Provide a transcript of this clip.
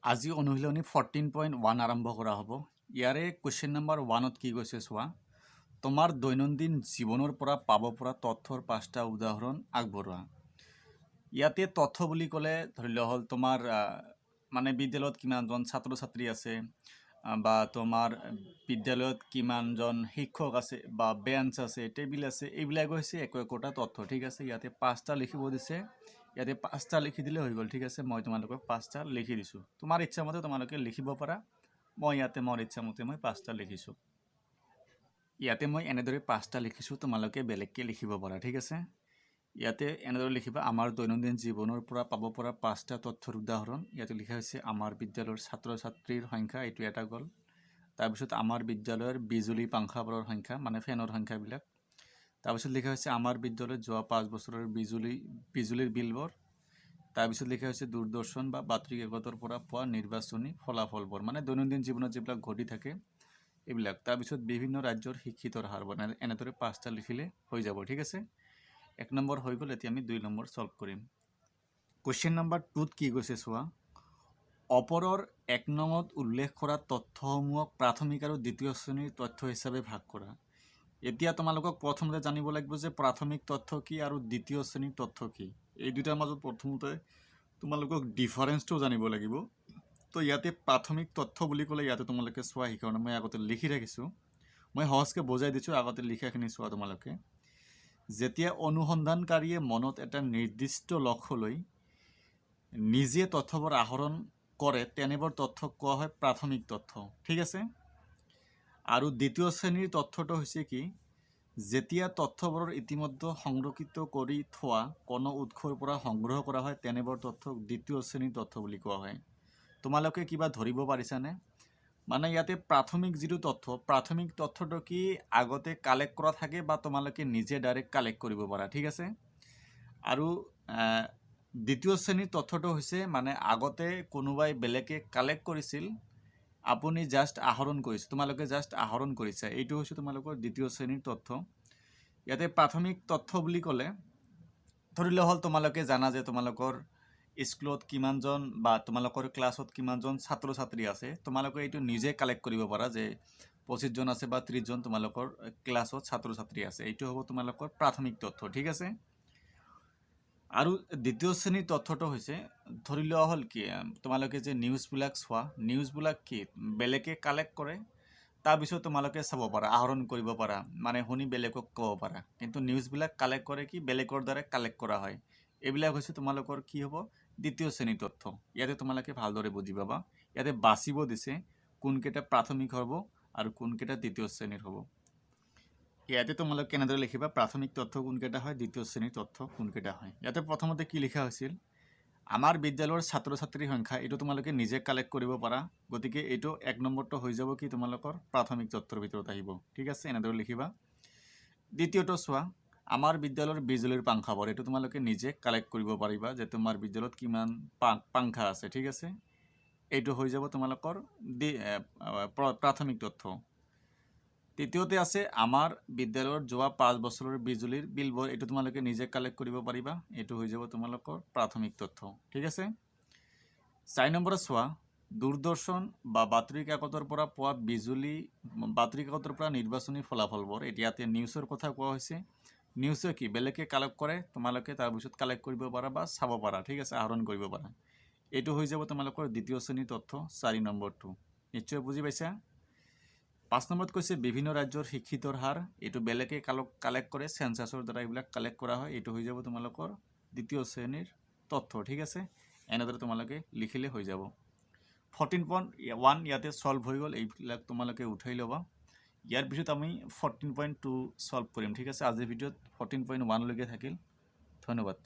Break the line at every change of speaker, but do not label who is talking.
আজি অনুশীলনী 14.1 আৰম্ভ কৰা হ'ব। ইয়াৰে কুৱেশ্যন নম্বৰ 1ত কি কৈছে চোৱা, তোমাৰ দৈনন্দিন জীৱনৰ পৰা পাব পৰা তথ্যৰ 5টা উদাহৰণ আগবঢ়োৱা। ইয়াতে তথ্য বুলি ক'লে ধৰি লোৱা হ'ল তোমাৰ মানে বিদ্যালয়ত কিমানজন ছাত্ৰ ছাত্ৰী আছে, বা তোমাৰ বিদ্যালয়ত কিমানজন শিক্ষক আছে, বা বেঞ্চ আছে, টেবিল আছে, এইবিলাক হৈছে একোটা তথ্য। ঠিক আছে, ইয়াতে 5টা লিখিব দিছে, ইয়াতে 5টা লিখি দিলে হৈ গ'ল। ঠিক আছে, মই তোমালোকক 5টা লিখি দিছোঁ। তোমাৰ ইচ্ছামতে তোমালোকে লিখিব পাৰা। মই ইয়াতে মোৰ ইচ্ছামতে মই 5টা লিখিছোঁ। ইয়াতে মই এনেদৰে 5টা লিখিছোঁ, তোমালোকে বেলেগকৈ লিখিব পাৰা। ঠিক আছে, ইয়াতে এনেদৰে লিখিবা, আমাৰ দৈনন্দিন জীৱনৰ পৰা পাব পৰা 5টা তথ্যৰ উদাহৰণ। ইয়াতে লিখা হৈছে আমাৰ বিদ্যালয়ৰ ছাত্ৰ ছাত্ৰীৰ সংখ্যা, এইটো এটা গ'ল। তাৰপিছত আমাৰ বিদ্যালয়ৰ বিজুলী পাংখাবোৰৰ সংখ্যা, মানে ফেনৰ সংখ্যাবিলাক। তাৰপিছত লিখা হৈছে আমাৰ বিদ্যালয়ত যোৱা 5 বছৰৰ বিজুলীৰ বিলবোৰ। তাৰপিছত লিখা হৈছে দূৰদৰ্শন বা বাতৰি কাকতৰ পৰা পোৱা নিৰ্বাচনী ফলাফলবোৰ, মানে দৈনন্দিন জীৱনত যিবিলাক ঘটি থাকে এইবিলাক। তাৰপিছত বিভিন্ন ৰাজ্যৰ শিক্ষিতৰ হাৰ, মানে এনেদৰে 5টা লিখিলে হৈ যাব। ঠিক আছে, 1 নম্বৰ হৈ গ'ল। এতিয়া আমি 2 নম্বৰ ছল্ভ কৰিম। কুৱেশ্যন নম্বৰ 2ত কি কৈছে চোৱা, ওপৰৰ 1 নঙত উল্লেখ কৰা তথ্যসমূহক প্ৰাথমিক আৰু দ্বিতীয় শ্ৰেণীৰ তথ্য হিচাপে ভাগ কৰা। এতিয়া তোমালোকক প্ৰথমতে জানিব লাগিব যে প্ৰাথমিক তথ্য কি আৰু দ্বিতীয় শ্ৰেণীৰ তথ্য কি। এই দুটাৰ মাজত প্ৰথমতে তোমালোকক ডিফাৰেন্সটো জানিব লাগিব। তো ইয়াতে প্ৰাথমিক তথ্য বুলি ক'লে ইয়াতে তোমালোকে চোৱা, সেইকাৰণে মই আগতে লিখি ৰাখিছোঁ। মই সহজকৈ বুজাই দিছোঁ, আগতে লিখাখিনি চোৱা তোমালোকে। যেতিয়া অনুসন্ধানকাৰীয়ে মনত এটা নিৰ্দিষ্ট লক্ষ্য লৈ নিজে তথ্যবোৰ আহৰণ কৰে, তেনেবোৰ তথ্যক কোৱা হয় প্ৰাথমিক তথ্য। ঠিক আছে, আৰু দ্বিতীয় শ্ৰেণীৰ তথ্যটো হৈছে কি, যেতিয়া তথ্যবোৰৰ ইতিমধ্যে সংৰক্ষিত কৰি থোৱা কোনো উৎসৰ পৰা সংগ্ৰহ কৰা হয়, তেনেবোৰ তথ্যক দ্বিতীয় শ্ৰেণীৰ তথ্য বুলি কোৱা হয়। তোমালোকে কিবা ধৰিব পাৰিছানে? মানে ইয়াতে প্ৰাথমিক যিটো তথ্য, প্ৰাথমিক তথ্যটো কি আগতে কালেক্ট কৰা থাকে, বা তোমালোকে নিজে ডাইৰেক্ট কালেক্ট কৰিব পাৰা। ঠিক আছে, আৰু দ্বিতীয় শ্ৰেণীৰ তথ্যটো হৈছে মানে আগতে কোনোবাই বেলেগে কালেক্ট কৰিছিল, আপুনি জাষ্ট আহৰণ কৰিছে, তোমালোকে জাষ্ট আহৰণ কৰিছা, এইটো হৈছে তোমালোকৰ দ্বিতীয় শ্ৰেণীৰ তথ্য। ইয়াতে প্ৰাথমিক তথ্য বুলি ক'লে ধৰি লোৱা হ'ল তোমালোকে জানা যে তোমালোকৰ স্কুলত কিমানজন বা তোমালোকৰ ক্লাছত কিমানজন ছাত্ৰ ছাত্ৰী আছে, তোমালোকে এইটো নিজে কালেক্ট কৰিব পাৰা যে 25 জন আছে বা 30 জন তোমালোকৰ ক্লাছত ছাত্ৰ ছাত্ৰী আছে। এইটো হ'ব তোমালোকৰ প্ৰাথমিক তথ্য। ঠিক আছে, আৰু দ্বিতীয় শ্ৰেণীৰ তথ্যটো হৈছে ধৰি লোৱা হ'ল কি, তোমালোকে যে নিউজবিলাক চোৱা, নিউজবিলাক কি বেলেগে কালেক্ট কৰে, তাৰপিছত তোমালোকে চাব পাৰা, আহৰণ কৰিব পাৰা, মানে শুনি বেলেগক ক'ব পাৰা। কিন্তু নিউজবিলাক কালেক্ট কৰে কি বেলেগৰ দ্বাৰা কালেক্ট কৰা হয়। এইবিলাক হৈছে তোমালোকৰ কি হ'ব, দ্বিতীয় শ্ৰেণীৰ তথ্য। ইয়াতে তোমালোকে ভালদৰে বুজি পাবা। ইয়াতে বাচিব দিছে কোনকেইটা প্ৰাথমিক হ'ব আৰু কোনকেইটা দ্বিতীয় শ্ৰেণীৰ হ'ব। ইয়াতে তোমালোকে কেনেদৰে লিখিবা, প্ৰাথমিক তথ্য কোনকেইটা হয়, দ্বিতীয় শ্ৰেণীৰ তথ্য কোনকেইটা হয়। ইয়াতে প্ৰথমতে কি লিখা হৈছিল, আমাৰ বিদ্যালয়ৰ ছাত্ৰ ছাত্ৰীৰ সংখ্যা, এইটো তোমালোকে নিজে কালেক্ট কৰিব পাৰা। গতিকে এইটো 1 নম্বৰটো হৈ যাব কি তোমালোকৰ প্ৰাথমিক তথ্যৰ ভিতৰত আহিব। ঠিক আছে, এনেদৰে লিখিবা। দ্বিতীয়টো চোৱা, আমাৰ বিদ্যালয়ৰ বিজুলীৰ পাংখাবোৰ, এইটো তোমালোকে নিজে কালেক্ট কৰিব পাৰিবা যে তোমাৰ বিদ্যালয়ত কিমান পাংখা আছে। ঠিক আছে, এইটো হৈ যাব তোমালোকৰ প্ৰাথমিক তথ্য। তৃতীয়তে আছে আমাৰ বিদ্যালয়ৰ যোৱা 5 বছৰৰ বিজুলীৰ বিলবোৰ, এইটো তোমালোকে নিজে কালেক্ট কৰিব পাৰিবা, এইটো হৈ যাব তোমালোকৰ প্ৰাথমিক তথ্য। ঠিক আছে, 4 নম্বৰত চোৱা, দূৰদৰ্শন বা বাতৰি কাকতৰ পৰা পোৱা বাতৰি কাকতৰ পৰা নিৰ্বাচনী ফলাফলবোৰ, ইয়াতে নিউজৰ কথা কোৱা হৈছে। নিউজে কি বেলেগে কালেক্ট কৰে, তোমালোকে তাৰপিছত কালেক্ট কৰিব পাৰা বা চাব পাৰা। ঠিক আছে, আহৰণ কৰিব পাৰা। এইটো হৈ যাব তোমালোকৰ দ্বিতীয় শ্ৰেণীৰ তথ্য, 4 নম্বৰটো। নিশ্চয় বুজি পাইছা। 5 নম্বৰত কৈছে বিভিন্ন ৰাজ্যৰ শিক্ষিতৰ হাৰ, এইটো বেলেগে কালেক্ট কৰে, চেঞ্চাছৰ দ্বাৰা এইবিলাক কালেক্ট কৰা হয়। এইটো হৈ যাব তোমালোকৰ দ্বিতীয় শ্ৰেণীৰ তথ্য। ঠিক আছে, এনেদৰে তোমালোকে লিখিলে হৈ যাব। 14.1 ইয়াতে ছল্ভ হৈ গ'ল, এইবিলাক তোমালোকে উঠাই ল'বা। ইয়াৰ পিছত আমি 14.2 ছল্ভ কৰিম। ঠিক আছে, আজিৰ ভিডিঅ'ত 14.1 লৈকে থাকিল। ধন্যবাদ।